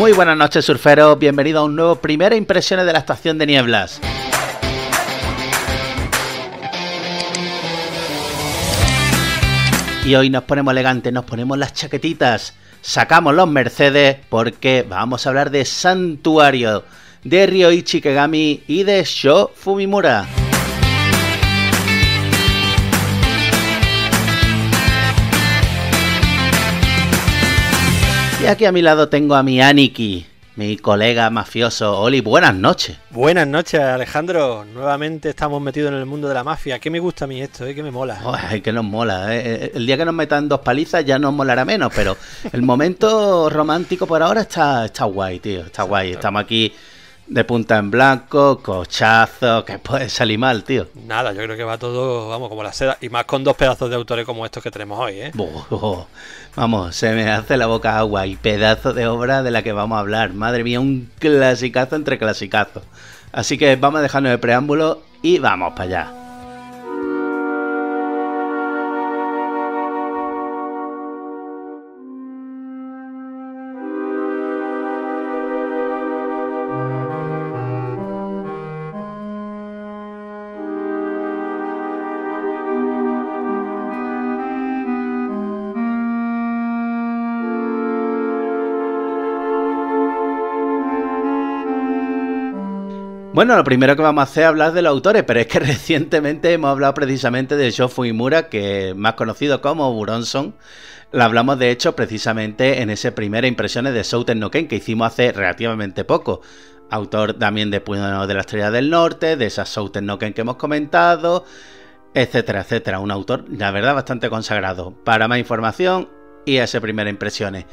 Muy buenas noches, surferos. Bienvenido a un nuevo Primera Impresiones de la Estación de Nieblas. Y hoy nos ponemos elegantes, nos ponemos las chaquetitas, sacamos los Mercedes porque vamos a hablar de Santuario, de Ryoichi Kegami y de Sho Fumimura. Y aquí a mi lado tengo a mi Aniki, mi colega mafioso. Oli, buenas noches. Buenas noches, Alejandro. Nuevamente estamos metidos en el mundo de la mafia. ¿Qué me gusta a mí esto? Que me mola. Ay, que nos mola. El día que nos metan dos palizas ya nos molará menos, pero el momento romántico por ahora está guay, tío. Está guay. Estamos aquí de punta en blanco, cochazo, que puede salir mal, tío. Nada, yo creo que va todo, vamos, como la seda. Y más con dos pedazos de autores como estos que tenemos hoy, ¿eh? Vamos, se me hace la boca agua. Y pedazo de obra de la que vamos a hablar. Madre mía, un clasicazo entre clasicazos. Así que vamos a dejarnos de preámbulo y vamos para allá. Bueno, lo primero que vamos a hacer es hablar de los autores, pero es que recientemente hemos hablado precisamente de Sho Fumimura, que es más conocido como Buronson. Lo hablamos de hecho precisamente en ese Primera Impresiones de Souten no Ken que hicimos hace relativamente poco. Autor también de Puño de la Estrella del Norte, de esas Souten no Ken que hemos comentado, etcétera, etcétera. Un autor, la verdad, bastante consagrado. Para más información y ese Primera Impresiones.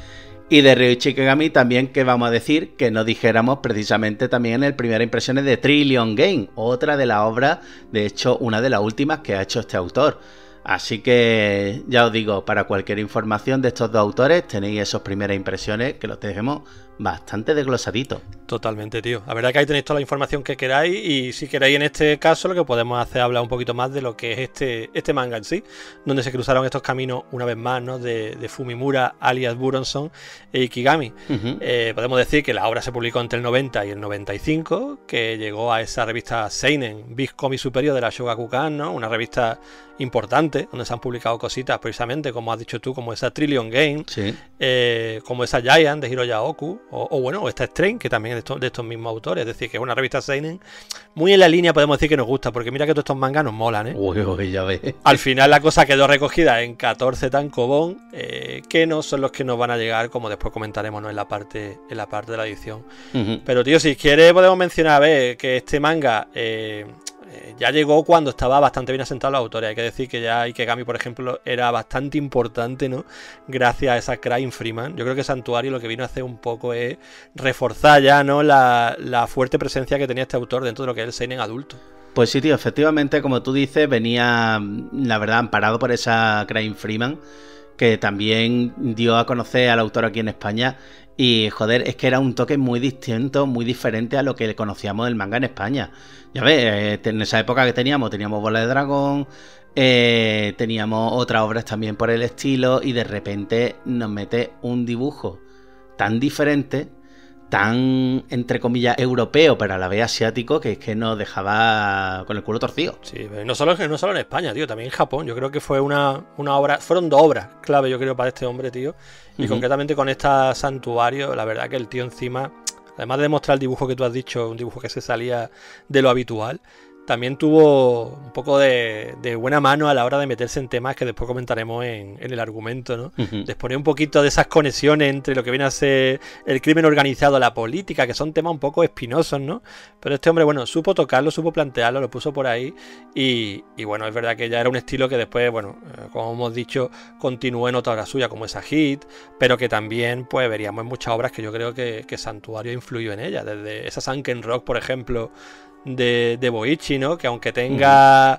Y de Ryoichi Kegami también, que vamos a decir que no dijéramos precisamente también en el Primera Impresiones de Trillion Game, otra de las obras, de hecho una de las últimas que ha hecho este autor. Así que ya os digo, para cualquier información de estos dos autores tenéis esos Primeras Impresiones que los tenemos bastante desglosaditos. Totalmente, tío. La verdad que ahí tenéis toda la información que queráis y si queréis en este caso lo que podemos hacer es hablar un poquito más de lo que es este manga en sí, donde se cruzaron estos caminos una vez más, ¿no? De Fumimura alias Buronson e Ikigami. Podemos decir que la obra se publicó entre el 90 y el 95, que llegó a esa revista Seinen, Big Comic Superior de la Shogakukan, ¿no? Una revista importante, donde se han publicado cositas precisamente, como has dicho tú, como esa Trillion Game, sí. Como esa Giant de Hiroya Oku, o esta Strain, que también es de estos mismos autores. Es decir, que es una revista seinen muy en la línea, podemos decir, que nos gusta, porque mira que todos estos mangas nos molan, ¿eh? Uy, ya ves. Al final la cosa quedó recogida en 14 tankobon, que no son los que nos van a llegar, como después comentaremos, ¿no? en la parte de la edición. Pero tío, si quieres podemos mencionar, a ver, que este manga ya llegó cuando estaba bastante bien asentado los autores. Hay que decir que ya Ikegami, por ejemplo, era bastante importante, ¿no? Gracias a esa Crime Freeman. Yo creo que Santuario lo que vino a hacer un poco es reforzar ya, ¿no? la fuerte presencia que tenía este autor dentro de lo que es el seinen adulto. Pues sí, tío, efectivamente, como tú dices, venía, la verdad, amparado por esa Crime Freeman, que también dio a conocer al autor aquí en España. Y joder, es que era un toque muy distinto, muy diferente a lo que conocíamos del manga en España. Ya ves, en esa época que teníamos Bola de Dragón, teníamos otras obras también por el estilo, y de repente nos mete un dibujo tan diferente, tan, entre comillas, europeo, pero a la vez asiático, que es que nos dejaba con el culo torcido. Sí, no solo en España, tío, también en Japón. Yo creo que fue una obra, fueron dos obras clave, yo creo, para este hombre, tío. Y concretamente con esta Santuario, la verdad que el tío encima, además de demostrar el dibujo que tú has dicho, un dibujo que se salía de lo habitual, también tuvo un poco de buena mano a la hora de meterse en temas que después comentaremos en el argumento, ¿no? De exponer un poquito de esas conexiones entre lo que viene a ser el crimen organizado, la política, que son temas un poco espinosos, ¿no? Pero este hombre, bueno, supo tocarlo, supo plantearlo, lo puso por ahí y bueno, es verdad que ya era un estilo que después, bueno, como hemos dicho, continuó en otra obra suya, como esa Hit, pero que también, pues, veríamos en muchas obras que yo creo que Santuario influyó en ella, desde esa Sunken Rock, por ejemplo, de Boichi, ¿no? Que aunque tenga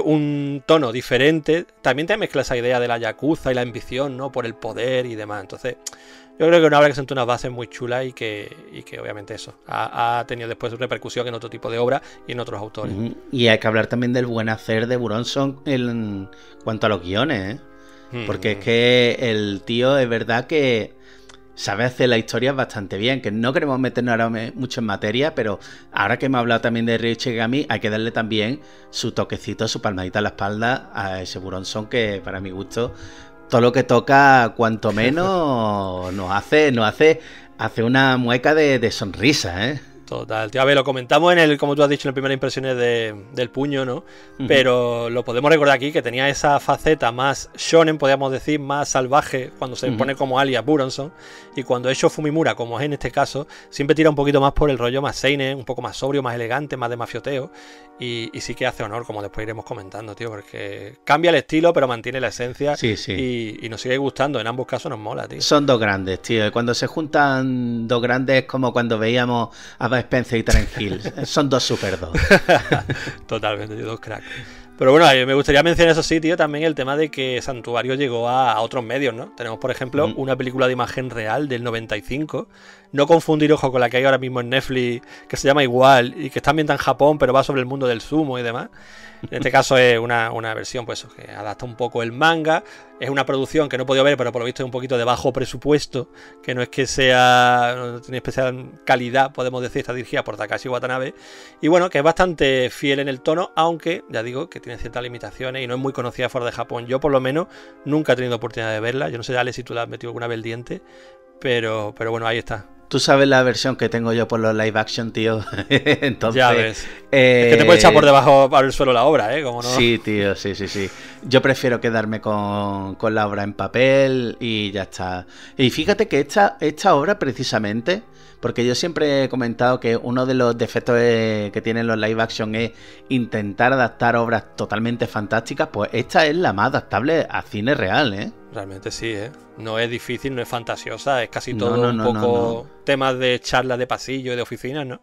un tono diferente, también te mezcla esa idea de la yakuza y la ambición, ¿no? Por el poder y demás. Entonces, yo creo que una obra que sentó unas bases muy chulas y que obviamente eso ha tenido después repercusión en otro tipo de obras y en otros autores. Y hay que hablar también del buen hacer de Buronson en cuanto a los guiones, ¿eh? Porque es que el tío es verdad que sabe hacer la historia bastante bien, que no queremos meternos ahora mucho en materia, pero ahora que hemos hablado también de Ryo Shigami, hay que darle también su toquecito, su palmadita a la espalda a ese Buronson, que para mi gusto, todo lo que toca, cuanto menos, nos hace una mueca de sonrisa, ¿eh? Total, tío, a ver, lo comentamos como tú has dicho, en las primeras impresiones del puño, ¿no? Pero lo podemos recordar aquí, que tenía esa faceta más shonen, podríamos decir, más salvaje, cuando se pone como alias Buronson, y cuando es Sho Fumimura, como es en este caso, siempre tira un poquito más por el rollo más seinen, un poco más sobrio, más elegante, más de mafioteo, y sí que hace honor, como después iremos comentando, tío, porque cambia el estilo, pero mantiene la esencia, sí, sí. Y nos sigue gustando, en ambos casos nos mola, tío. Son dos grandes, tío, cuando se juntan dos grandes es como cuando veíamos a Spencer y Terence Hill. Son dos super dos. Totalmente, dos cracks. Pero bueno, me gustaría mencionar eso sí, tío, también el tema de que Santuario llegó a otros medios, ¿no? Tenemos, por ejemplo, una película de imagen real del 95. No confundir, ojo, con la que hay ahora mismo en Netflix, que se llama igual y que está ambientada en Japón, pero va sobre el mundo del sumo y demás. En este caso es una versión, pues, que adapta un poco el manga. Es una producción que no he podido ver, pero por lo visto es un poquito de bajo presupuesto, que no es que no tiene especial calidad, podemos decir, está dirigida por Takashi Watanabe. Y bueno, que es bastante fiel en el tono, aunque, ya digo, que tiene ciertas limitaciones y no es muy conocida fuera de Japón. Yo, por lo menos, nunca he tenido oportunidad de verla. Yo no sé, Ale, si tú la has metido alguna vez el diente, pero bueno, ahí está. Tú sabes la versión que tengo yo por los live action, tío. Entonces, ya ves. Es que te puedes echar por debajo para el suelo la obra, ¿eh? Como no. Sí, tío, sí. Yo prefiero quedarme con la obra en papel y ya está. Y fíjate que esta obra, precisamente, porque yo siempre he comentado que uno de los defectos que tienen los live action es intentar adaptar obras totalmente fantásticas, pues esta es la más adaptable a cine real, ¿eh? Realmente sí, ¿eh? No es difícil, no es fantasiosa, es casi todo un poco temas de charlas de pasillo y de oficinas, ¿no?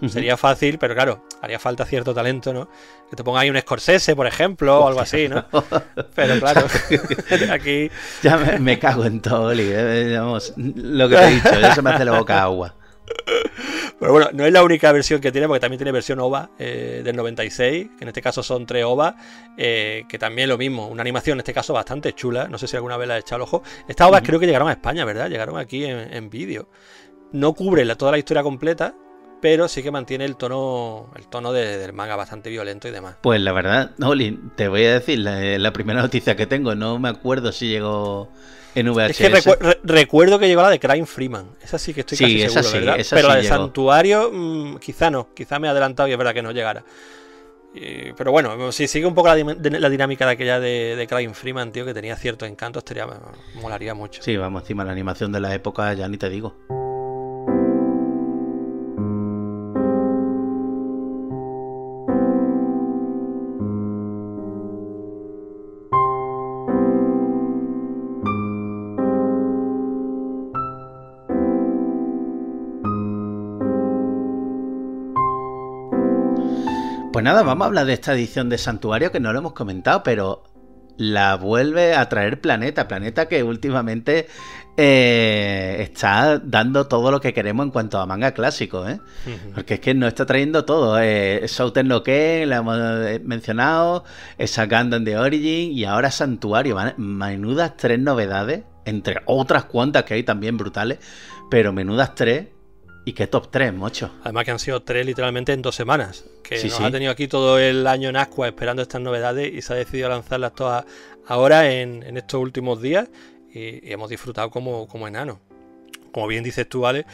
Sería fácil, pero claro, haría falta cierto talento, ¿no? Que te ponga ahí un Scorsese, por ejemplo, o algo así, ¿no? Pero claro, aquí... Ya me cago en todo, Oli, vamos, lo que te he dicho, eso me hace la boca agua. Pero bueno, no es la única versión que tiene, porque también tiene versión OVA del 96, que en este caso son 3 OVA, que también lo mismo, una animación en este caso bastante chula, no sé si alguna vez la he echado el ojo. Estas OVAs creo que llegaron a España, ¿verdad? Llegaron aquí en vídeo. No cubre toda la historia completa, pero sí que mantiene el tono del manga bastante violento y demás. Pues la verdad, Oli, te voy a decir, la primera noticia que tengo, no me acuerdo si llegó en VHS. Es que recuerdo que llegó la de Crying Freeman. Esa sí que estoy casi seguro, sí, ¿verdad? Pero sí la de llegó. Santuario, quizá no. Quizá me he adelantado y es verdad que no llegara. Pero bueno, si sigue un poco la dinámica de aquella de Crying Freeman, tío, que tenía cierto encanto, molaría mucho. Sí, vamos, encima la animación de la época ya ni te digo. Pues nada, vamos a hablar de esta edición de Santuario que no lo hemos comentado, pero la vuelve a traer Planeta que últimamente está dando todo lo que queremos en cuanto a manga clásico, ¿eh? Porque es que nos está trayendo todo. Souten no Ken, la hemos mencionado, esa Gundam de Origin y ahora Santuario. Menudas 3 novedades, entre otras cuantas que hay también brutales, pero menudas 3. ¿Y qué top 3, mocho? Además que han sido 3 literalmente en 2 semanas. Que nos ha tenido aquí todo el año en Ascua esperando estas novedades y se ha decidido lanzarlas todas ahora en estos últimos días y hemos disfrutado como enanos. Como bien dices tú, Alex,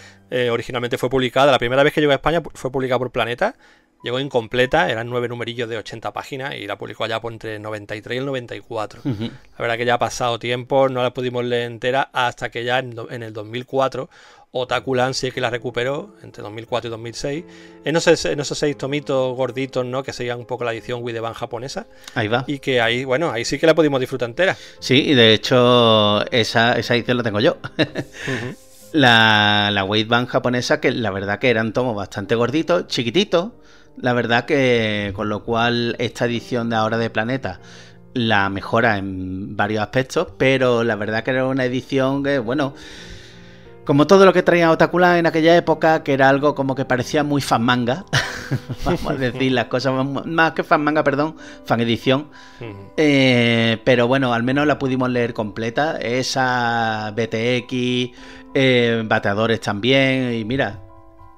originalmente fue publicada, la primera vez que llegó a España fue publicada por Planeta, llegó incompleta, eran 9 numerillos de 80 páginas y la publicó allá por entre el 93 y el 94. La verdad que ya ha pasado tiempo, no la pudimos leer entera hasta que ya en el 2004 Otakulan sí que la recuperó entre 2004 y 2006 en esos 6 tomitos gorditos, ¿no? Que seguían un poco la edición Wideban japonesa. Ahí va. Y que ahí sí que la pudimos disfrutar entera. Sí, y de hecho esa edición la tengo yo. La Wideban japonesa, que la verdad que eran tomos bastante gorditos, chiquititos. La verdad que con lo cual esta edición de ahora de Planeta la mejora en varios aspectos, pero la verdad que era una edición que, bueno, como todo lo que traía Otakulan en aquella época, que era algo como que parecía muy fan manga, vamos a decir las cosas más que fan manga, perdón, fan edición. Pero bueno, al menos la pudimos leer completa. Esa BTX, bateadores también. Y mira,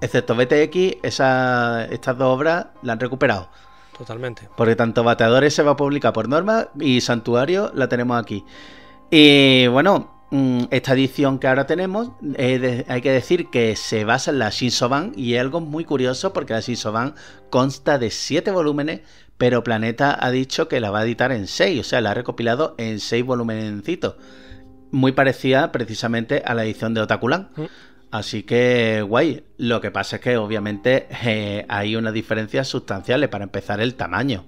excepto BTX, estas dos obras la han recuperado. Totalmente. Porque tanto Bateadores se va a publicar por norma y Santuario la tenemos aquí. Y bueno, esta edición que ahora tenemos, hay que decir que se basa en la Shinsoban, y es algo muy curioso porque la Shinsoban consta de 7 volúmenes, pero Planeta ha dicho que la va a editar en 6, o sea, la ha recopilado en 6 volumencitos. Muy parecida precisamente a la edición de Otakulan. Así que guay. Lo que pasa es que obviamente hay unas diferencias sustanciales. Para empezar, el tamaño.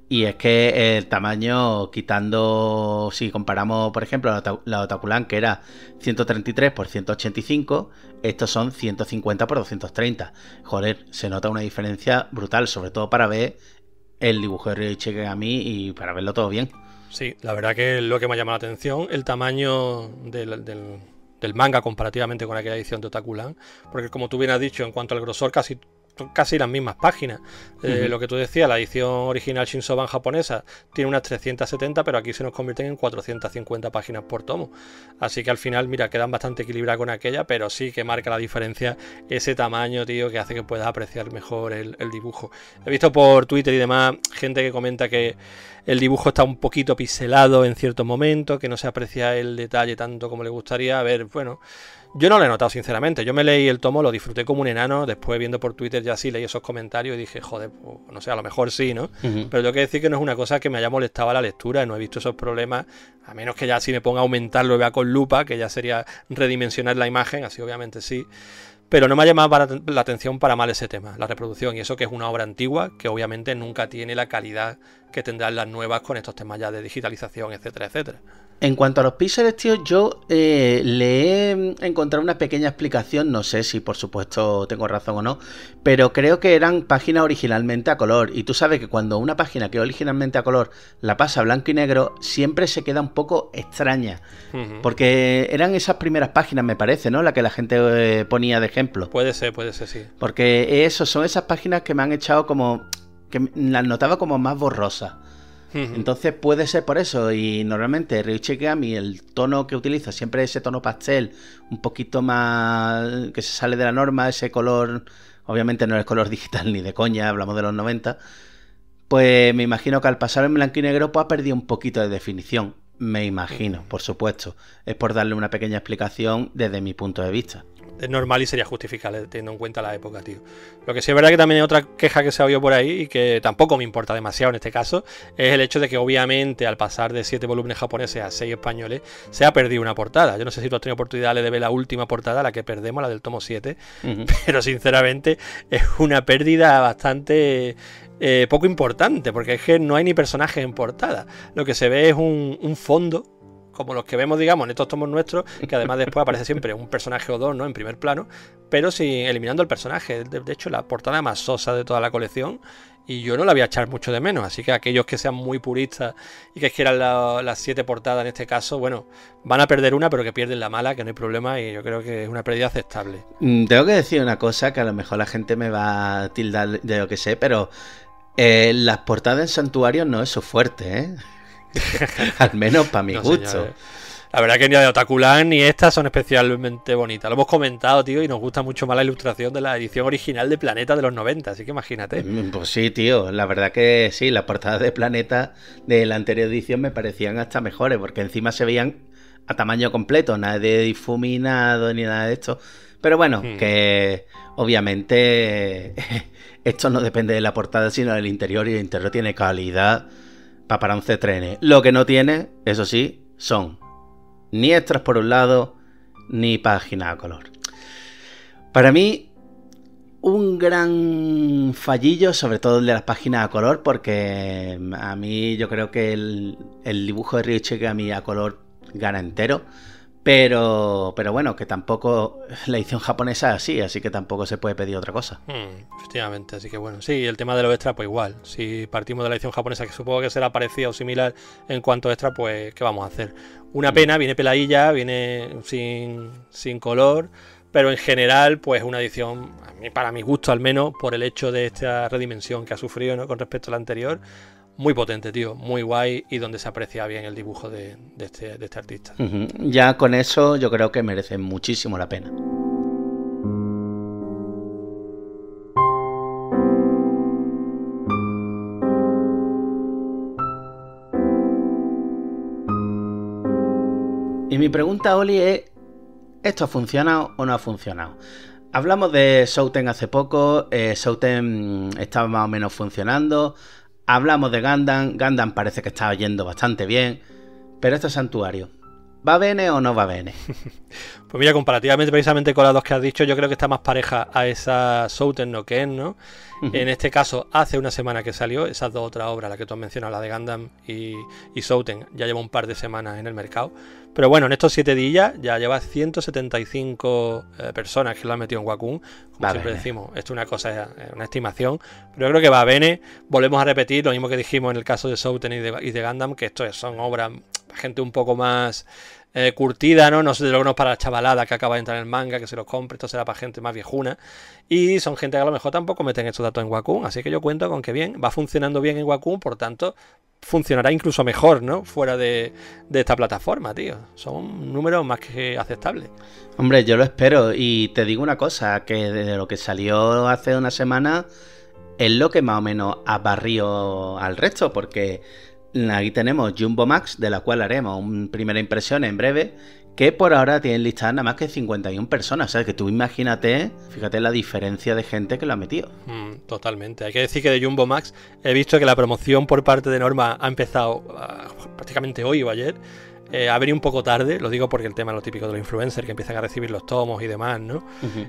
Y es que el tamaño, quitando, si comparamos por ejemplo la Otakulan, que era 133 por 185, estos son 150 por 230. Joder, se nota una diferencia brutal, sobre todo para ver el dibujo de Ryuichi Kagami y para verlo todo bien. Sí, la verdad que es lo que me ha llamado la atención, el tamaño del manga comparativamente con aquella edición de Otakulan, porque como tú bien has dicho, en cuanto al grosor, casi las mismas páginas. Lo que tú decías, la edición original Shinsoban japonesa tiene unas 370, pero aquí se nos convierten en 450 páginas por tomo. Así que al final, mira, quedan bastante equilibradas con aquella, pero sí que marca la diferencia ese tamaño, tío, que hace que puedas apreciar mejor el dibujo. He visto por Twitter y demás gente que comenta que el dibujo está un poquito pixelado en ciertos momentos, que no se aprecia el detalle tanto como le gustaría. A ver, bueno, yo no lo he notado sinceramente. Yo me leí el tomo, lo disfruté como un enano. Después viendo por Twitter ya sí leí esos comentarios y dije, joder, pues, no sé, a lo mejor sí, ¿no? Pero tengo que decir que no es una cosa que me haya molestado a la lectura. No he visto esos problemas, a menos que ya sí me ponga a aumentarlo y vea con lupa, que ya sería redimensionar la imagen, así obviamente sí. Pero no me ha llamado la atención para mal ese tema, la reproducción, y eso que es una obra antigua, que obviamente nunca tiene la calidad que tendrán las nuevas con estos temas ya de digitalización, etcétera, etcétera. En cuanto a los píxeles, tío, yo le he encontrado una pequeña explicación, no sé si por supuesto tengo razón o no, pero creo que eran páginas originalmente a color, y tú sabes que cuando una página que originalmente a color la pasa a blanco y negro, siempre se queda un poco extraña, porque eran esas primeras páginas, me parece, ¿no? La que la gente ponía de ejemplo. Puede ser, sí. Porque son esas páginas que me han echado como, que las notaba como más borrosas. Entonces puede ser por eso. Y normalmente Ryuichi Kagami, el tono que utiliza siempre es ese tono pastel, un poquito más que se sale de la norma, ese color, obviamente no es color digital ni de coña, hablamos de los 90. Pues me imagino que al pasar en blanco y negro pues ha perdido un poquito de definición. Me imagino, por supuesto. Es por darle una pequeña explicación desde mi punto de vista. Es normal y sería justificable teniendo en cuenta la época, tío. Lo que sí es verdad que también hay otra queja que se ha oído por ahí y que tampoco me importa demasiado en este caso, es el hecho de que obviamente al pasar de 7 volúmenes japoneses a 6 españoles se ha perdido una portada. Yo no sé si tú has tenido oportunidad de ver la última portada, la que perdemos, la del tomo 7, pero sinceramente es una pérdida bastante poco importante, porque es que no hay ni personajes en portada. Lo que se ve es un fondo, como los que vemos, digamos, en estos tomos nuestros, que además después aparece siempre un personaje o dos, ¿no?, en primer plano, pero eliminando el personaje. De hecho, la portada más sosa de toda la colección, y yo no la voy a echar mucho de menos, así que aquellos que sean muy puristas y que quieran las 7 portadas en este caso, bueno, van a perder una, pero que pierden la mala, que no hay problema, y yo creo que es una pérdida aceptable. Tengo que decir una cosa, que a lo mejor la gente me va a tildar de lo que sé, pero las portadas en Santuario no es su fuerte, ¿eh? Al menos para mi gusto. Señores. La verdad que ni la de Otakulan ni estas son especialmente bonitas. Lo hemos comentado, tío, y nos gusta mucho más la ilustración de la edición original de Planeta de los 90, así que imagínate. Pues sí, tío, la verdad que sí, las portadas de Planeta de la anterior edición me parecían hasta mejores, porque encima se veían a tamaño completo, nada de difuminado ni nada de esto. Pero bueno, que obviamente esto no depende de la portada, sino del interior, y el interior tiene calidad para un C3N. Lo que no tiene, eso sí, son ni extras por un lado, ni página a color. Para mí, un gran fallillo, sobre todo el de las páginas a color, porque a mí yo creo que el dibujo de Ryuichi Kagami a color gana entero. Pero bueno, que tampoco la edición japonesa es así que tampoco se puede pedir otra cosa. Efectivamente, así que bueno, sí, el tema de los extras, pues igual. Si partimos de la edición japonesa, que supongo que será parecida o similar en cuanto a extra, pues ¿qué vamos a hacer? Una pena, viene peladilla, viene sin color, pero en general, pues una edición, para mi gusto al menos, por el hecho de esta redimensión que ha sufrido, ¿no?, con respecto a la anterior, muy potente, tío, muy guay, y donde se aprecia bien el dibujo de este artista. Ya con eso yo creo que merece muchísimo la pena. Y mi pregunta, Oli, es: ¿esto ha funcionado o no ha funcionado? Hablamos de Souten hace poco, Souten estaba más o menos funcionando. Hablamos de Gundam, Gundam parece que estaba yendo bastante bien, pero este santuario, ¿va bene o no va bene? Pues mira, comparativamente precisamente con las dos que has dicho, yo creo que está más pareja a esa Souten no Ken, ¿no? En este caso, hace una semana que salió, esas dos otras obras, la que tú has mencionado, la de Gundam y Souten, ya lleva un par de semanas en el mercado. Pero bueno, en estos 7 días ya lleva 175 personas que lo han metido en Wacom. Como siempre decimos, esto es una cosa, una estimación, pero yo creo que va bene. Volvemos a repetir lo mismo que dijimos en el caso de Souten y de Gundam, que esto son obras para gente un poco más curtida, ¿no? No sé, de lo que no es para la chavalada que acaba de entrar en el manga, que se los compre, esto será para gente más viejuna. Y son gente que a lo mejor tampoco meten estos datos en Wacom, así que yo cuento con que bien, va funcionando bien en Wacom, por tanto, funcionará incluso mejor, ¿no?, fuera de esta plataforma, tío. Son números más que aceptables. Hombre, yo lo espero, y te digo una cosa, que desde lo que salió hace una semana es lo que más o menos ha barrido al resto, porque aquí tenemos Jumbo Max, de la cual haremos una primera impresión en breve, que por ahora tienen listadas nada más que 51 personas. O sea, que tú imagínate, fíjate la diferencia de gente que lo ha metido. Totalmente. Hay que decir que de Jumbo Max he visto que la promoción por parte de Norma ha empezado prácticamente hoy o ayer. Ha venido un poco tarde, lo digo porque el tema es lo típico de los influencers, que empiezan a recibir los tomos y demás, ¿no?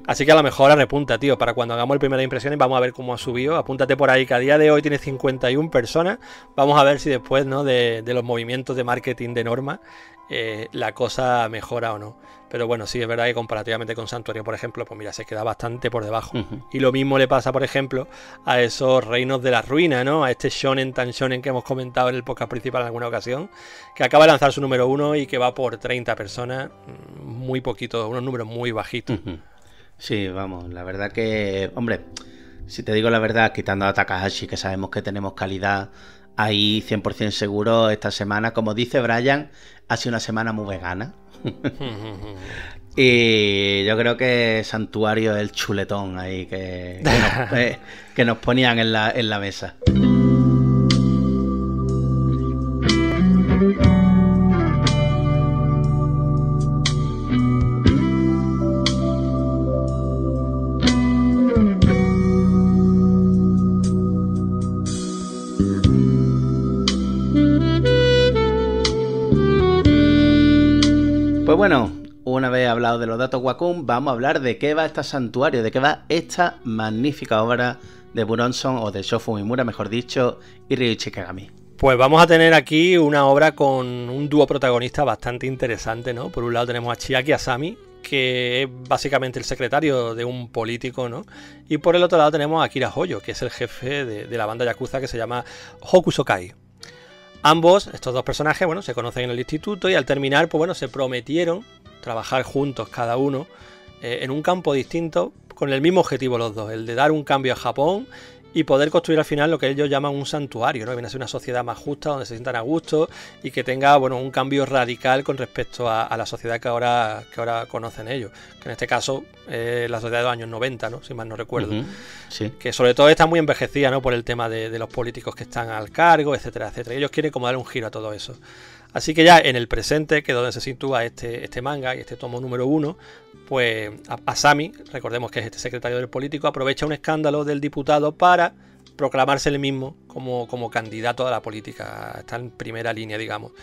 Así que a lo mejor repunta, tío, para cuando hagamos el primera impresión y vamos a ver cómo ha subido. Apúntate por ahí, que a día de hoy tiene 51 personas. Vamos a ver si después, ¿no?, de los movimientos de marketing de Norma, la cosa mejora o no. Pero bueno, sí, es verdad que comparativamente con Santuario, por ejemplo, pues mira, se queda bastante por debajo. Y lo mismo le pasa, por ejemplo, a esos Reinos de la Ruina, ¿no? A este shonen tan shonen que hemos comentado en el podcast principal en alguna ocasión, que acaba de lanzar su número 1 y que va por 30 personas, muy poquito, unos números muy bajitos. Sí, vamos, la verdad que, hombre, si te digo la verdad, quitando a Takahashi, que sabemos que tenemos calidad ahí 100% seguro, esta semana, como dice Brian, ha sido una semana muy vegana. Y yo creo que Santuario es el chuletón ahí que nos ponían en la mesa. Pues bueno, una vez hablado de los datos Wacom, vamos a hablar de qué va este santuario, de qué va esta magnífica obra de Buronson, o de Shofu Mimura, mejor dicho, y Ryuichi Kagami. Pues vamos a tener aquí una obra con un dúo protagonista bastante interesante, ¿no? Por un lado tenemos a Chiaki Asami, que es básicamente el secretario de un político, ¿no? Y por el otro lado tenemos a Akira Hoyo, que es el jefe de la banda yakuza que se llama Hokusokai. Ambos, estos dos personajes, bueno, se conocen en el instituto y al terminar, pues bueno, se prometieron trabajar juntos cada uno en un campo distinto, con el mismo objetivo los dos, el de dar un cambio a Japón y poder construir al final lo que ellos llaman un santuario, ¿no? Que viene a ser una sociedad más justa, donde se sientan a gusto y que tenga, bueno, un cambio radical con respecto a la sociedad que ahora conocen ellos, que en este caso la sociedad de los años 90, ¿no?, si mal no recuerdo. Sí. Que sobre todo está muy envejecida, ¿no?, por el tema de los políticos que están al cargo, etcétera, etcétera. Ellos quieren como darle un giro a todo eso. Así que ya en el presente, que es donde se sitúa este manga y este tomo número 1, pues Asami, recordemos que es este secretario del político, aprovecha un escándalo del diputado para proclamarse él mismo como candidato a la política. Está en primera línea, digamos.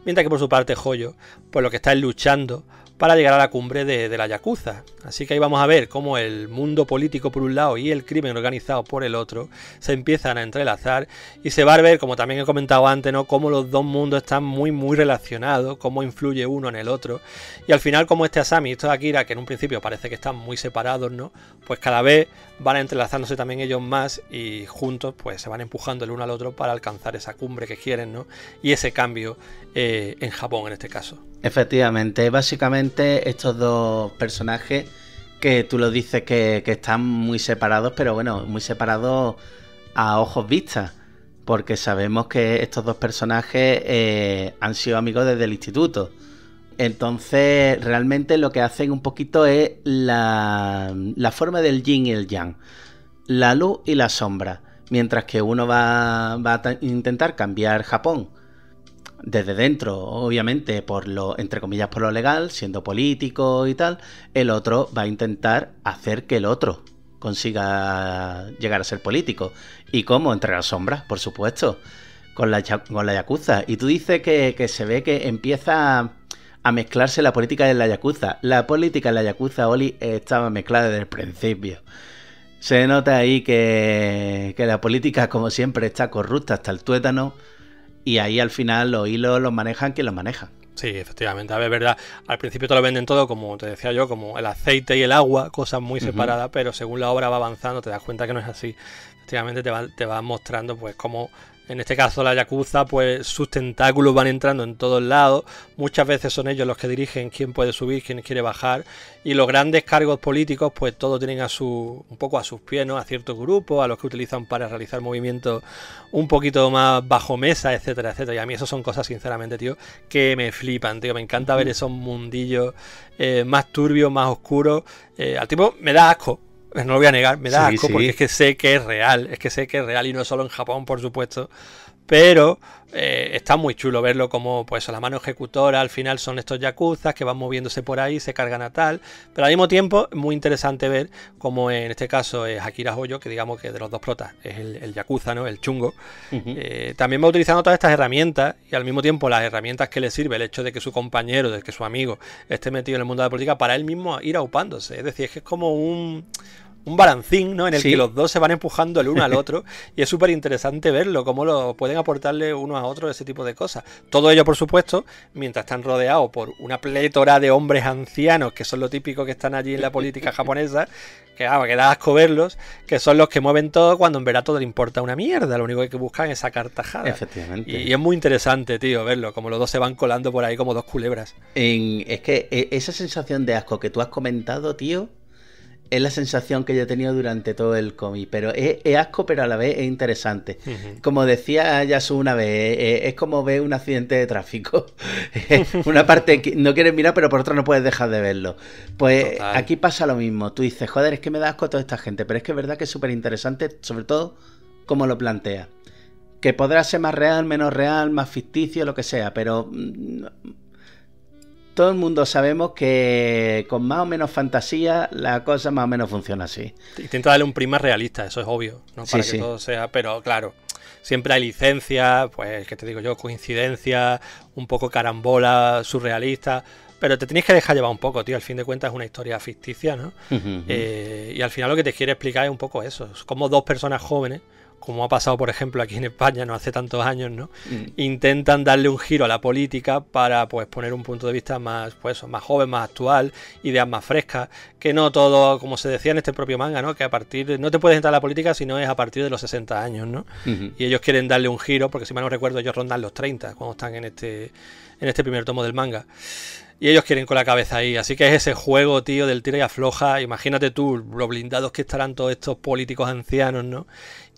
Mientras que por su parte Hoyo, pues lo que está es luchando para llegar a la cumbre de la Yakuza. Así que ahí vamos a ver cómo el mundo político por un lado y el crimen organizado por el otro se empiezan a entrelazar, y se va a ver, como también he comentado antes, ¿no?, cómo los dos mundos están muy muy relacionados, cómo influye uno en el otro, y al final como este Asami y esto Akira, que en un principio parece que están muy separados, ¿no?, pues cada vez van entrelazándose también ellos más, y juntos pues se van empujando el uno al otro para alcanzar esa cumbre que quieren, ¿no?, y ese cambio en Japón en este caso. Efectivamente, básicamente estos dos personajes que tú lo dices que están muy separados, pero bueno, muy separados a ojos vistas, porque sabemos que estos dos personajes han sido amigos desde el instituto. Entonces, realmente lo que hacen un poquito es la forma del yin y el yang, la luz y la sombra. Mientras que uno va a intentar cambiar Japón desde dentro, obviamente, entre comillas, por lo legal, siendo político y tal, el otro va a intentar hacer que el otro consiga llegar a ser político. ¿Y cómo? Entre las sombras, por supuesto, con la Yakuza. Y tú dices que se ve que empieza a mezclarse la política de la Yakuza. La política de la Yakuza, Oli, estaba mezclada desde el principio. Se nota ahí que la política, como siempre, está corrupta hasta el tuétano, y ahí al final los hilos los manejan quien los maneja. Sí, efectivamente, a ver, verdad. Al principio te lo venden todo, como te decía yo, como el aceite y el agua, cosas muy separadas, pero según la obra va avanzando te das cuenta que no es así. Efectivamente te va mostrando pues cómo, en este caso la Yakuza, pues sus tentáculos van entrando en todos lados. Muchas veces son ellos los que dirigen quién puede subir, quién quiere bajar. Y los grandes cargos políticos, pues todos tienen un poco a sus pies, ¿no? A ciertos grupos, a los que utilizan para realizar movimientos un poquito más bajo mesa, etcétera, etcétera. Y a mí eso son cosas, sinceramente, tío, que me flipan, tío. Me encanta ver esos mundillos más turbios, más oscuros. Al tipo me da asco. No lo voy a negar, me da asco, porque es que sé que es real, y no solo en Japón, por supuesto, pero está muy chulo verlo como pues la mano ejecutora al final son estos yakuzas que van moviéndose por ahí, se cargan a tal, pero al mismo tiempo es muy interesante ver como en este caso es Akira Hoyo, que digamos que de los dos protas es el yakuza, ¿no? El chungo. También va utilizando todas estas herramientas y al mismo tiempo las herramientas que le sirve el hecho de que su compañero, de que su amigo esté metido en el mundo de la política para él mismo ir aupándose, es decir, es que es como un balancín, ¿no? En el que los dos se van empujando el uno al otro, y es súper interesante verlo, cómo lo pueden aportarle uno a otro ese tipo de cosas. Todo ello, por supuesto, mientras están rodeados por una plétora de hombres ancianos, que son lo típico que están allí en la política japonesa, que da asco verlos, que son los que mueven todo cuando en verdad todo le importa una mierda, lo único que buscan es sacar tajada. Efectivamente. Y es muy interesante, tío, verlo, como los dos se van colando por ahí como dos culebras. Es que esa sensación de asco que tú has comentado, tío, es la sensación que yo he tenido durante todo el cómic, pero es asco, pero a la vez es interesante. Como decía Yasu una vez, es como ver un accidente de tráfico. Una parte que no quieres mirar, pero por otra no puedes dejar de verlo. Pues total. Aquí pasa lo mismo. Tú dices, joder, es que me da asco toda esta gente, pero es que es verdad que es súper interesante, sobre todo como lo plantea. Que podrá ser más real, menos real, más ficticio, lo que sea, pero todo el mundo sabemos que con más o menos fantasía la cosa más o menos funciona así. Intenta darle un prima realista, eso es obvio, ¿no? Para que todo sea, pero claro, siempre hay licencias, pues, que te digo yo, coincidencias, un poco carambola, surrealista, pero te tienes que dejar llevar un poco, tío. Al fin de cuentas es una historia ficticia, ¿no? Y al final lo que te quiere explicar es un poco eso, es como dos personas jóvenes, como ha pasado por ejemplo aquí en España no hace tantos años, ¿no? Intentan darle un giro a la política para pues poner un punto de vista más, pues, más joven, más actual, ideas más frescas, que no todo, como se decía en este propio manga, ¿no? Que no te puedes entrar a la política si no es a partir de los 60 años, ¿no? Y ellos quieren darle un giro, porque si mal no recuerdo ellos rondan los 30 cuando están en este primer tomo del manga. Y ellos quieren con la cabeza ahí. Así que es ese juego, tío, del tira y afloja. Imagínate tú lo blindados que estarán todos estos políticos ancianos, ¿no?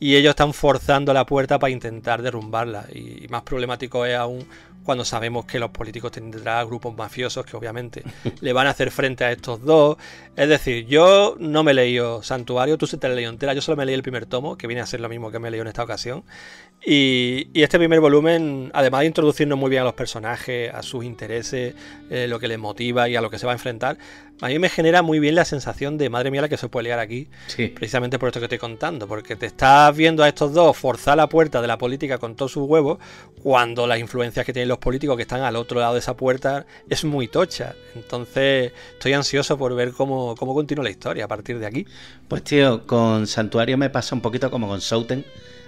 Y ellos están forzando la puerta para intentar derrumbarla. Y más problemático es aún cuando sabemos que los políticos tendrán grupos mafiosos que obviamente le van a hacer frente a estos dos. Es decir, yo no me he leído Santuario, tú se te la has leído entera, yo solo me leí el primer tomo, que viene a ser lo mismo que me he leído en esta ocasión. Y este primer volumen, además de introducirnos muy bien a los personajes, a sus intereses, lo que les motiva y a lo que se va a enfrentar, a mí me genera muy bien la sensación de madre mía la que se puede liar aquí, precisamente por esto que estoy contando, porque te estás viendo a estos dos forzar la puerta de la política con todos sus huevos, cuando las influencias que tienen los políticos que están al otro lado de esa puerta es muy tocha. Entonces estoy ansioso por ver cómo continúa la historia a partir de aquí. Pues tío, con Santuario me pasa un poquito como con Souten,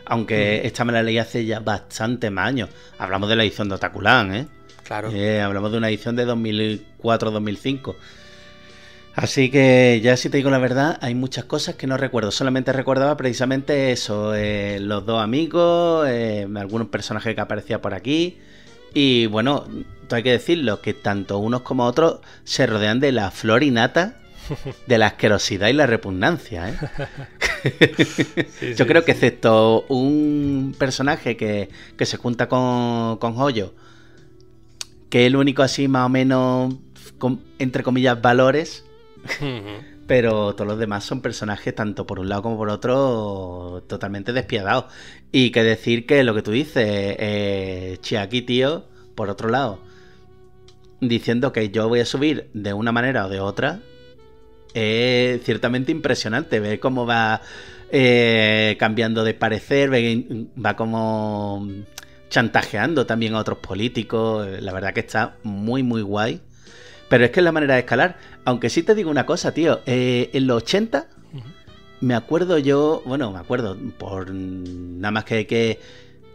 aunque esta me la leí hace ya bastantes años. Hablamos de la edición de Otakulan, ¿eh? Claro. Hablamos de una edición de 2004-2005. Así que ya si te digo la verdad, hay muchas cosas que no recuerdo. Solamente recordaba precisamente eso, los dos amigos, algunos personajes que aparecían por aquí. Y bueno, hay que decirlo, que tanto unos como otros se rodean de la flor y nata de la asquerosidad y la repugnancia, Yo creo que excepto un personaje que se junta con Hoyo, que es el único así más o menos, entre comillas, valores, pero todos los demás son personajes, tanto por un lado como por otro, totalmente despiadados. Y que decir que lo que tú dices, Chiaki, tío, por otro lado, diciendo que yo voy a subir de una manera o de otra, es ciertamente impresionante ver cómo va cambiando de parecer, va como chantajeando también a otros políticos. La verdad que está muy muy guay. Pero es que es la manera de escalar. Aunque sí te digo una cosa, tío, en los 80 me acuerdo yo, bueno, me acuerdo por nada más que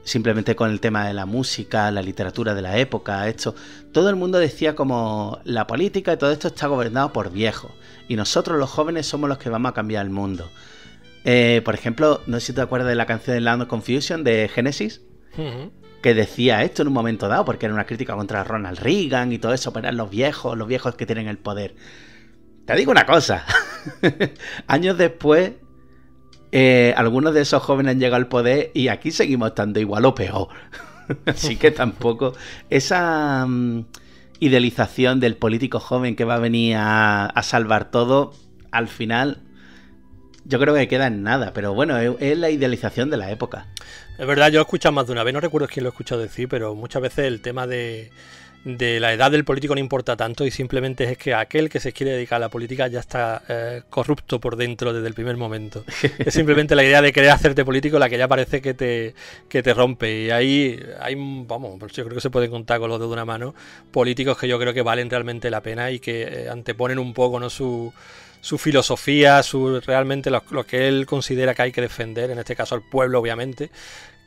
simplemente con el tema de la música, la literatura de la época, esto, todo el mundo decía como la política y todo esto está gobernado por viejos y nosotros los jóvenes somos los que vamos a cambiar el mundo. Por ejemplo, no sé si te acuerdas de la canción de Land of Confusion de Genesis, que decía esto en un momento dado, porque era una crítica contra Ronald Reagan y todo eso, pero eran los viejos que tienen el poder. Te digo una cosa, años después, algunos de esos jóvenes han llegado al poder y aquí seguimos estando igual o peor. Así que tampoco esa idealización del político joven que va a venir a salvar todo, al final yo creo que queda en nada, pero bueno, es la idealización de la época. Es verdad, yo lo he escuchado más de una vez, no recuerdo quién lo he escuchado decir, pero muchas veces el tema de la edad del político no importa tanto y simplemente es que aquel que se quiere dedicar a la política ya está corrupto por dentro desde el primer momento. Es simplemente la idea de querer hacerte político la que ya parece que te rompe. Y ahí vamos, yo creo que se pueden contar con los dedos de una mano políticos que yo creo que valen realmente la pena y que anteponen un poco, ¿no?, su filosofía, realmente lo que él considera que hay que defender, en este caso al pueblo obviamente,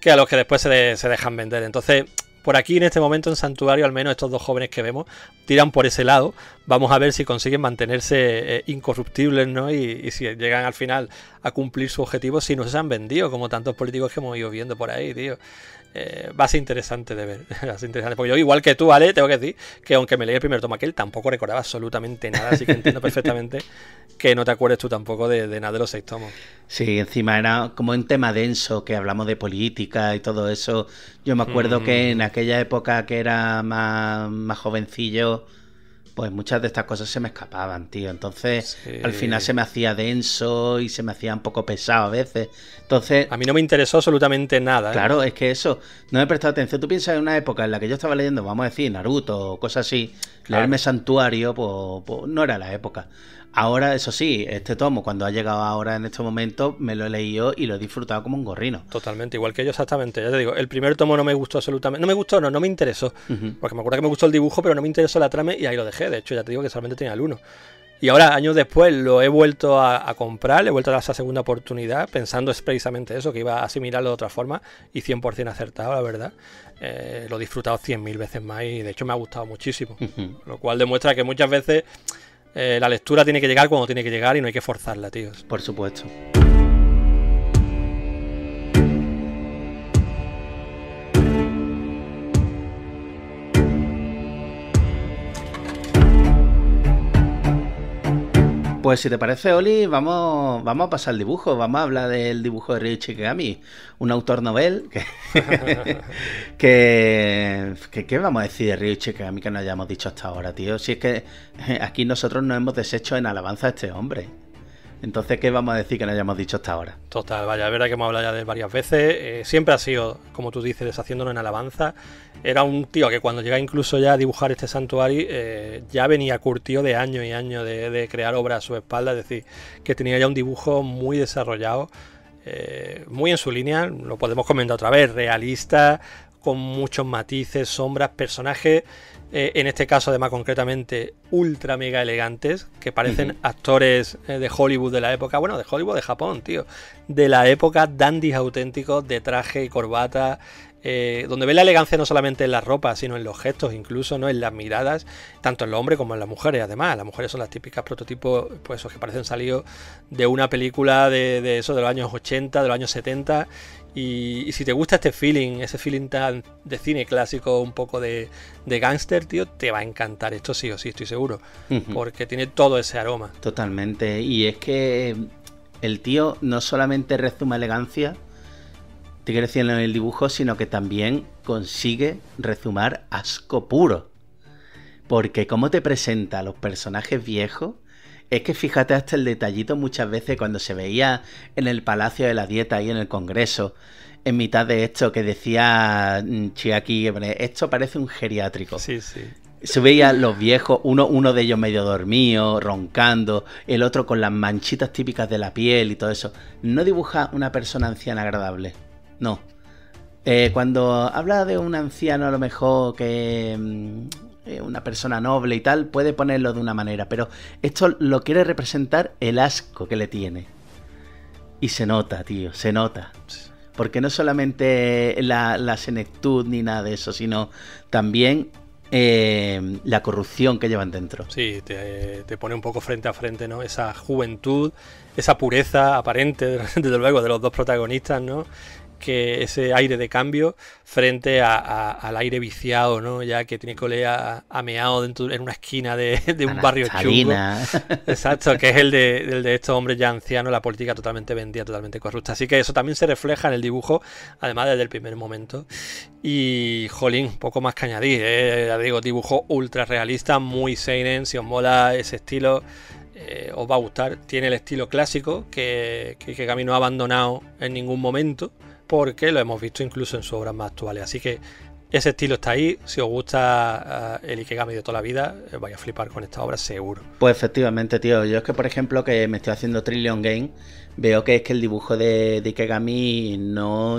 que a los que después se dejan vender. Entonces, por aquí en este momento en Santuario, al menos estos dos jóvenes que vemos tiran por ese lado. Vamos a ver si consiguen mantenerse incorruptibles, ¿no? Y si llegan al final a cumplir su objetivo, si no se han vendido como tantos políticos que hemos ido viendo por ahí, tío. Va a ser interesante de ver. Va a ser interesante. Porque yo, igual que tú, Ale, tengo que decir que aunque me leí el primer tomo aquel, tampoco recordaba absolutamente nada, así que entiendo perfectamente que no te acuerdes tú tampoco de nada de los 6 tomos. Sí, encima era como un tema denso, que hablamos de política y todo eso. Yo me acuerdo que en aquella época que era más jovencillo, pues muchas de estas cosas se me escapaban, tío. Entonces, al final se me hacía denso y se me hacía un poco pesado a veces. Entonces, a mí no me interesó absolutamente nada. Claro, es que eso, no me he prestado atención. Tú piensas en una época en la que yo estaba leyendo, vamos a decir, Naruto o cosas así, leerme Santuario, pues no era la época. Ahora, eso sí, este tomo, cuando ha llegado ahora en este momento, me lo he leído y lo he disfrutado como un gorrino. Totalmente, igual que yo exactamente. Ya te digo, el primer tomo no me gustó absolutamente. No me gustó, no me interesó. Porque me acuerdo que me gustó el dibujo, pero no me interesó la trama y ahí lo dejé. De hecho, ya te digo que solamente tenía el 1. Y ahora, años después, lo he vuelto a comprar, le he vuelto a dar esa segunda oportunidad, pensando es precisamente eso, que iba a asimilarlo de otra forma, y 100% acertado, la verdad. Lo he disfrutado 100.000 veces más y de hecho me ha gustado muchísimo. Lo cual demuestra que muchas veces la lectura tiene que llegar cuando tiene que llegar y no hay que forzarla, tíos. Por supuesto. Pues si te parece, Oli, vamos a pasar al dibujo. Vamos a hablar del dibujo de Ryuichi Kagami, un autor novel ¿qué vamos a decir de Ryuichi Kagami que no hayamos dicho hasta ahora, tío? Si es que aquí nosotros nos hemos deshecho en alabanza a este hombre. Entonces, ¿qué vamos a decir que no hayamos dicho hasta ahora? Total, vaya, es verdad que hemos hablado ya de él varias veces. Siempre ha sido, como tú dices, deshaciéndonos en alabanza. Era un tío que cuando llega incluso ya a dibujar este Santuario, ya venía curtido de años y años de crear obras a su espalda. Es decir, que tenía ya un dibujo muy desarrollado, muy en su línea, lo podemos comentar otra vez, realista, con muchos matices, sombras, personajes, en este caso además concretamente ultra mega elegantes, que parecen actores de Hollywood de la época, bueno, de Hollywood, de Japón, tío, de la época, dandis auténticos, de traje y corbata, donde ves la elegancia no solamente en la ropa, sino en los gestos, incluso, ¿no? En las miradas, tanto en los hombres como en las mujeres. Además, las mujeres son las típicas prototipos, pues esos que parecen salidos de una película de eso, de los años 80, de los años 70. Y si te gusta este feeling, ese feeling tan de cine clásico, un poco de gángster, tío, te va a encantar esto sí o sí, estoy seguro. Porque tiene todo ese aroma. Totalmente. Y es que el tío no solamente rezuma elegancia, te quiero decir, en el dibujo, sino que también consigue rezumar asco puro. Porque cómo te presenta a los personajes viejos, es que fíjate hasta el detallito muchas veces cuando se veía en el Palacio de la Dieta y en el Congreso, en mitad de esto que decía Chiaki, esto parece un geriátrico. Sí, sí. Se veía los viejos, uno de ellos medio dormido, roncando, el otro con las manchitas típicas de la piel y todo eso. No dibuja una persona anciana agradable. No. Cuando habla de un anciano, a lo mejor que una persona noble y tal, puede ponerlo de una manera, pero esto lo quiere representar el asco que le tiene. Y se nota, tío, se nota. Porque no solamente la senectud ni nada de eso, sino también la corrupción que llevan dentro. Sí, te pone un poco frente a frente, ¿no? Esa juventud, esa pureza aparente, desde luego, de los dos protagonistas, ¿no? Que ese aire de cambio frente al aire viciado, ¿no? Ya que tiene que oler a meado en una esquina de un barrio chungo. Exacto, que es el de estos hombres ya ancianos, la política totalmente vendida, totalmente corrupta. Así que eso también se refleja en el dibujo, además desde el primer momento. Y, jolín, poco más que añadir, ya digo, dibujo ultra realista, muy seinen. Si os mola ese estilo, os va a gustar. Tiene el estilo clásico que Ikegami no ha abandonado en ningún momento, porque lo hemos visto incluso en sus obras más actuales. Así que ese estilo está ahí. Si os gusta el Ikegami de toda la vida, vais a flipar con esta obra seguro. Pues efectivamente, tío. Yo es que, por ejemplo, que me estoy haciendo Trillion Game, veo que es que el dibujo de Ikegami no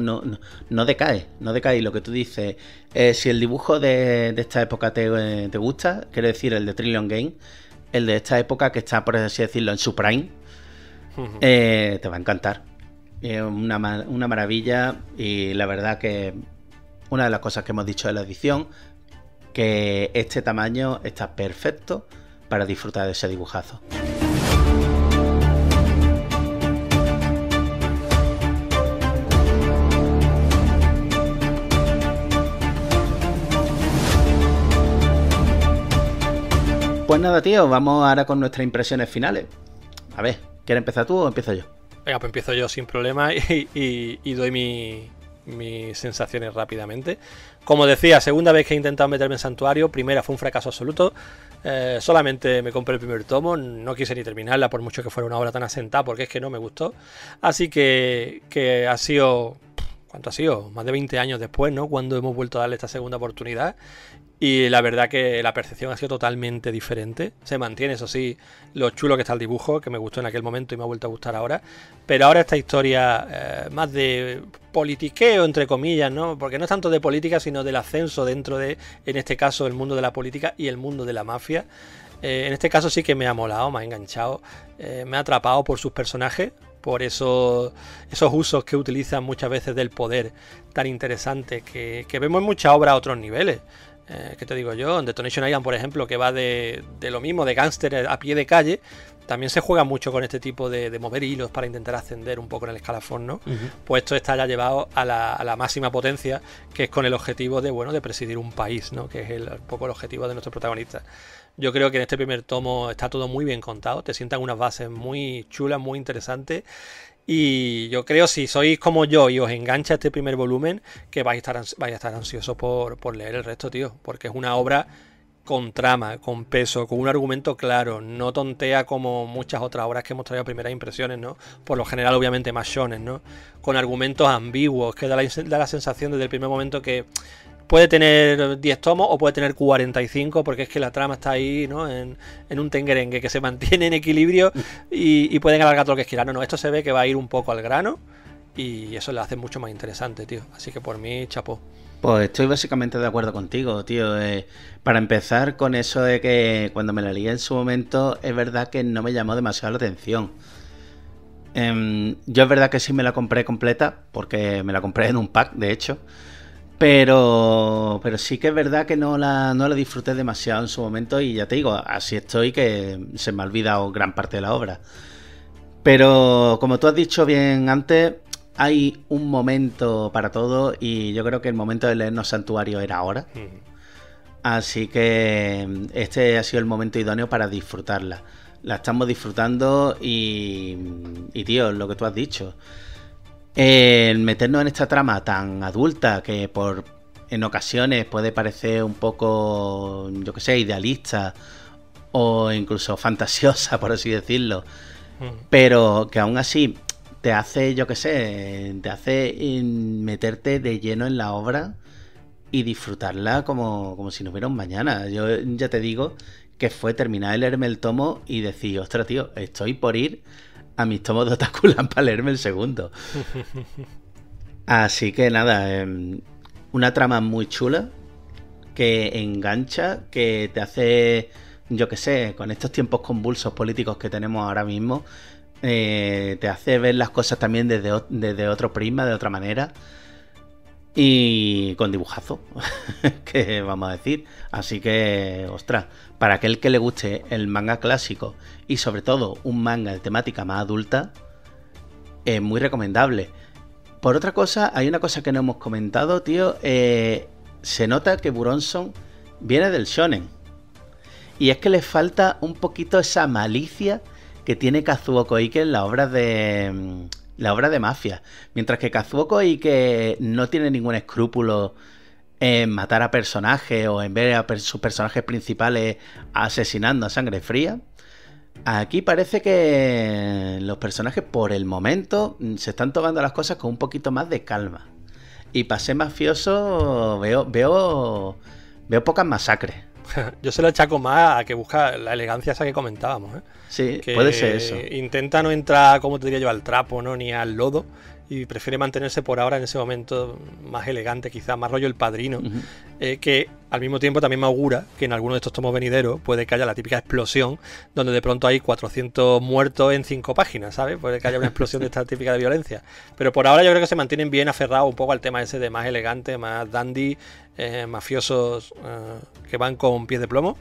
decae. No decae. Lo que tú dices, si el dibujo de esta época te gusta, quiero decir, el de Trillion Game, el de esta época que está, por así decirlo, en su prime, te va a encantar. Una maravilla. Y la verdad que una de las cosas que hemos dicho de la edición, que este tamaño está perfecto para disfrutar de ese dibujazo. Pues nada, tío, vamos ahora con nuestras impresiones finales. A ver, ¿quieres empezar tú o empiezo yo? Venga, pues empiezo yo sin problema y doy mis sensaciones rápidamente. Como decía, segunda vez que he intentado meterme en Santuario. Primera fue un fracaso absoluto. Solamente me compré el primer tomo, no quise ni terminarla por mucho que fuera una obra tan asentada, porque es que no me gustó. Así que ha sido... ¿Cuánto ha sido? Más de 20 años después, ¿no? Cuando hemos vuelto a darle esta segunda oportunidad. Y la verdad que la percepción ha sido totalmente diferente. Se mantiene, eso sí, lo chulo que está el dibujo, que me gustó en aquel momento y me ha vuelto a gustar ahora. Pero ahora esta historia más de politiqueo, entre comillas, ¿no? Porque no es tanto de política, sino del ascenso dentro de, en este caso, el mundo de la política y el mundo de la mafia. En este caso sí que me ha molado, me ha enganchado, me ha atrapado por sus personajes, por esos usos que utilizan muchas veces del poder tan interesante que vemos en muchas obras a otros niveles. ¿Qué te digo yo? En Detonation Island, por ejemplo, que va de lo mismo, de gángster a pie de calle, también se juega mucho con este tipo de mover hilos para intentar ascender un poco en el escalafón, ¿no? Pues esto está ya llevado a la máxima potencia, que es con el objetivo de presidir un país, ¿no? Que es un poco el objetivo de nuestro protagonista. Yo creo que en este primer tomo está todo muy bien contado, te sientan unas bases muy chulas, muy interesantes. Y yo creo, si sois como yo y os engancha este primer volumen, que vais a estar ansiosos por leer el resto, tío. Porque es una obra con trama, con peso, con un argumento claro. No tontea como muchas otras obras que hemos traído a primeras impresiones, ¿no? Por lo general, obviamente, más shonen, ¿no? Con argumentos ambiguos, que da la sensación desde el primer momento que puede tener 10 tomos o puede tener 45, porque es que la trama está ahí, ¿no? En un tengerengue que se mantiene en equilibrio y pueden alargar todo lo que quieran. No, esto se ve que va a ir un poco al grano y eso le hace mucho más interesante, tío. Así que por mí, chapó. Pues estoy básicamente de acuerdo contigo, tío. Para empezar con eso de que cuando me la leí en su momento, es verdad que no me llamó demasiado la atención. Yo es verdad que sí me la compré completa, porque me la compré en un pack, de hecho. Pero sí que es verdad que no la disfruté demasiado en su momento y ya te digo, así estoy que se me ha olvidado gran parte de la obra. Pero como tú has dicho bien antes, hay un momento para todo y yo creo que el momento de leernos Santuario era ahora. Así que este ha sido el momento idóneo para disfrutarla. La estamos disfrutando y tío, lo que tú has dicho. El meternos en esta trama tan adulta que en ocasiones puede parecer un poco, yo que sé, idealista o incluso fantasiosa, por así decirlo, pero que aún así te hace, yo que sé, te hace meterte de lleno en la obra y disfrutarla como si no hubiera un mañana. Yo ya te digo que fue terminar de leerme el tomo y decir, ostras, tío, estoy por ir a mis tomos de Otakuland para leerme el segundo. Así que nada, una trama muy chula que engancha, que te hace, yo que sé, con estos tiempos convulsos políticos que tenemos ahora mismo, te hace ver las cosas también desde otro prisma, de otra manera. Y con dibujazo, que vamos a decir. Así que, ostras, para aquel que le guste el manga clásico y sobre todo un manga de temática más adulta, es muy recomendable. Por otra cosa, hay una cosa que no hemos comentado, tío. Se nota que Buronson viene del shonen. Y es que le falta un poquito esa malicia que tiene Kazuo Koike en la obra de Mafia. Mientras que Kazuo Koike no tiene ningún escrúpulo en matar a personajes o en ver a sus personajes principales asesinando a sangre fría, aquí parece que los personajes por el momento se están tomando las cosas con un poquito más de calma. Y para ser mafioso veo pocas masacres. Yo se lo achaco más a que busca la elegancia esa que comentábamos, ¿eh? Sí, que puede ser eso. Intenta no entrar, como te diría yo, al trapo, ¿no? Ni al lodo. Y prefiere mantenerse por ahora en ese momento más elegante, quizás más rollo El Padrino, que al mismo tiempo también me augura que en alguno de estos tomos venideros puede que haya la típica explosión donde de pronto hay 400 muertos en 5 páginas, ¿sabes? Puede que haya una explosión de esta típica de violencia. Pero por ahora yo creo que se mantienen bien aferrados un poco al tema ese de más elegante, más dandy, mafiosos que van con pies de plomo.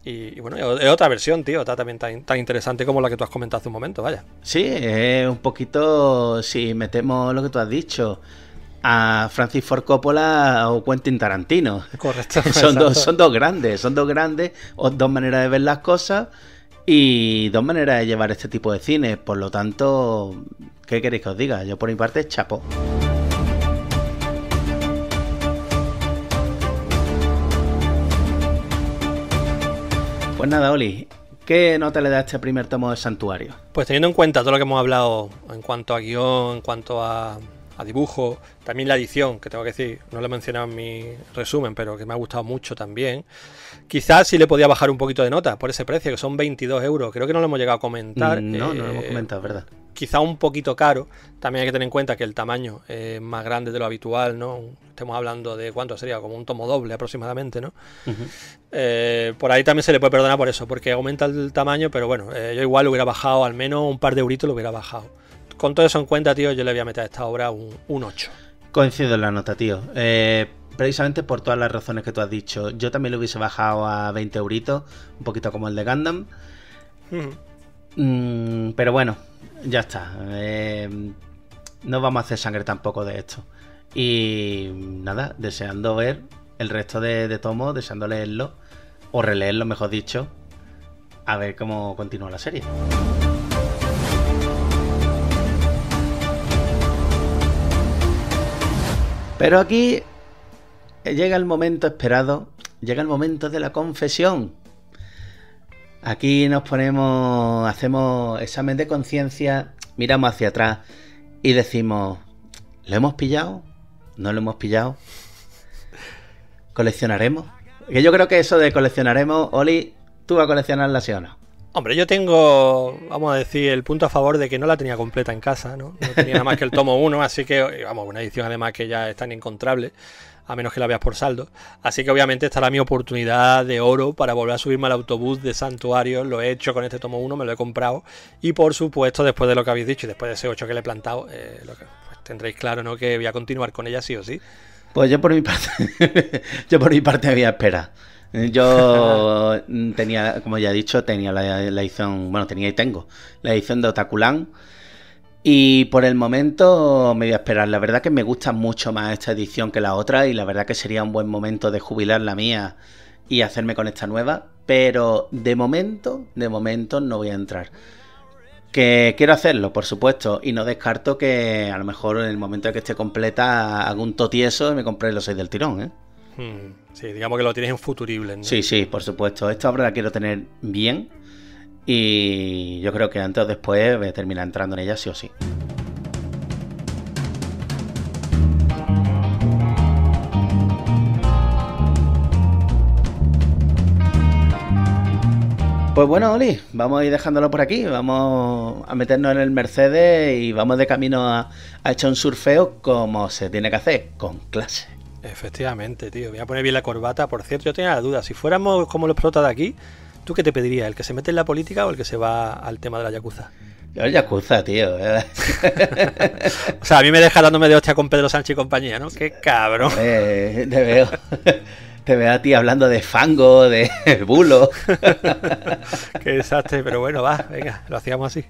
Y bueno, es otra versión, tío, está también tan interesante como la que tú has comentado hace un momento, vaya. Sí, es un poquito, si metemos lo que tú has dicho, a Francis Ford Coppola o Quentin Tarantino. Correcto. son dos grandes, o dos maneras de ver las cosas y dos maneras de llevar este tipo de cine. Por lo tanto, ¿qué queréis que os diga? Yo por mi parte, chapo. Pues nada, Oli, ¿qué nota le da a este primer tomo de Santuario? Pues teniendo en cuenta todo lo que hemos hablado en cuanto a guión, en cuanto a dibujo, también la edición, que tengo que decir, no lo he mencionado en mi resumen, pero que me ha gustado mucho también. Quizás sí le podía bajar un poquito de nota por ese precio, que son 22 euros. Creo que no lo hemos llegado a comentar. No lo hemos comentado, ¿verdad? Quizá un poquito caro. También hay que tener en cuenta que el tamaño es más grande de lo habitual, ¿no? Estamos hablando de ¿cuánto sería? Como un tomo doble aproximadamente, ¿no? Por ahí también se le puede perdonar por eso, porque aumenta el tamaño, pero bueno, yo igual lo hubiera bajado, al menos un par de euritos lo hubiera bajado. Con todo eso en cuenta, tío, yo le voy a meter a esta obra un 8. Coincido en la nota, tío. Precisamente por todas las razones que tú has dicho. Yo también lo hubiese bajado a 20 euritos, un poquito como el de Gundam. Pero bueno, ya está. No vamos a hacer sangre tampoco de esto. Y nada, deseando ver el resto de tomos, deseando leerlo, o releerlo, mejor dicho, a ver cómo continúa la serie. Pero aquí llega el momento esperado, llega el momento de la confesión. Aquí nos ponemos, hacemos examen de conciencia, miramos hacia atrás y decimos, ¿lo hemos pillado? ¿No lo hemos pillado? ¿Coleccionaremos? Que yo creo que eso de coleccionaremos, Oli, ¿tú vas a coleccionarla, sí o no? Hombre, yo tengo, vamos a decir, el punto a favor de que no la tenía completa en casa, ¿no? No tenía nada más que el tomo 1, así que, vamos, una edición además que ya es tan inencontrable, a menos que la veas por saldo. Así que obviamente estará mi oportunidad de oro para volver a subirme al autobús de Santuario. Lo he hecho con este tomo 1, me lo he comprado. Y por supuesto, después de lo que habéis dicho y después de ese 8 que le he plantado, pues tendréis claro, ¿no?, que voy a continuar con ella sí o sí. Pues yo por mi parte, yo por mi parte voy a esperar. Yo tenía, como ya he dicho, tenía la edición, bueno, tenía y tengo la edición de Otakulan. Y por el momento me voy a esperar. La verdad que me gusta mucho más esta edición que la otra. Y la verdad que sería un buen momento de jubilar la mía y hacerme con esta nueva. Pero de momento no voy a entrar. Que quiero hacerlo, por supuesto, y no descarto que a lo mejor en el momento en que esté completa haga un totieso y me compré los 6 del tirón, ¿eh? Sí, digamos que lo tienes en futurible, ¿no? Sí, sí, por supuesto. Esta obra la quiero tener bien y yo creo que antes o después voy a terminar entrando en ella sí o sí. Pues bueno, Oli, vamos a ir dejándolo por aquí. Vamos a meternos en el Mercedes y vamos de camino a echar un surfeo como se tiene que hacer, con clase. Efectivamente, tío. Voy a poner bien la corbata. Por cierto, yo tenía la duda. Si fuéramos como los protas de aquí, ¿tú qué te pedirías? ¿El que se mete en la política o el que se va al tema de la yakuza? Yo el yakuza, tío. O sea, a mí me deja dándome de hostia con Pedro Sánchez y compañía, ¿no? ¡Qué cabrón! Te veo. Te veo a ti hablando de fango, de bulo. Qué desastre, pero bueno, va, venga, lo hacíamos así.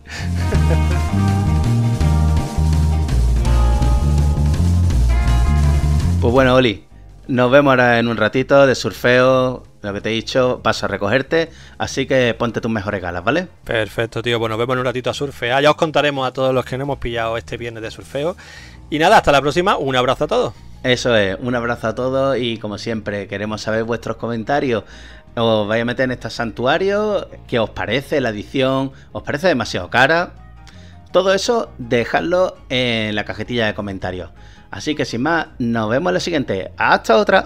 Pues bueno, Oli, nos vemos ahora en un ratito de surfeo. Lo que te he dicho, paso a recogerte, así que ponte tus mejores galas, ¿vale? Perfecto, tío, pues nos vemos en un ratito a surfear. Ya os contaremos a todos los que no hemos pillado este viernes de surfeo. Y nada, hasta la próxima, un abrazo a todos. Eso es, un abrazo a todos y como siempre queremos saber vuestros comentarios. Os vais a meter en este santuario, ¿qué os parece la edición? ¿Os parece demasiado cara? Todo eso dejadlo en la cajetilla de comentarios. Así que sin más, nos vemos en la siguiente. ¡Hasta otra!